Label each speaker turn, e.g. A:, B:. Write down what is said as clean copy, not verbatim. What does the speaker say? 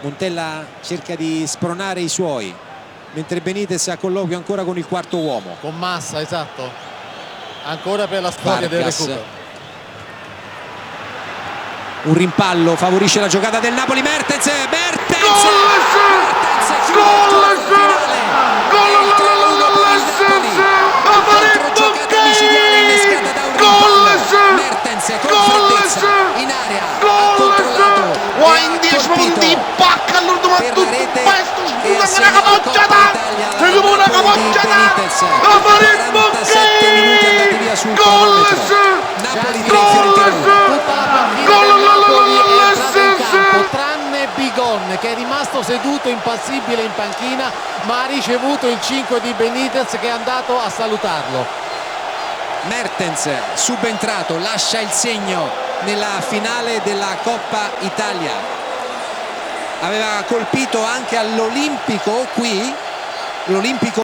A: Montella cerca di spronare i suoi, mentre Benitez ha colloquio ancora con il quarto uomo.
B: Con Massa, esatto. Ancora per la storia del recupero.
A: Un rimpallo favorisce la giocata del Napoli. Mertens controgiocata micidiale innescata da un rimpallo. Mertens con freddezza in area, ha controllato,
C: in 10 minuti pacca all'ultimo, ma tutto questo scusa una capocciata, una capocciata, la fare in bocca,
A: 47 minuti andati via sul cronometro. Napoli 3, Fiorentina 1.
B: Tutta la panchina del Napoli è entrata in campo, tranne Bigon che è rimasto seduto impassibile in panchina, ma ha ricevuto il 5 di Benitez che è andato a salutarlo.
A: Mertens subentrato lascia il segno nella finale della Coppa Italia, aveva colpito anche all'Olimpico qui, l'Olimpico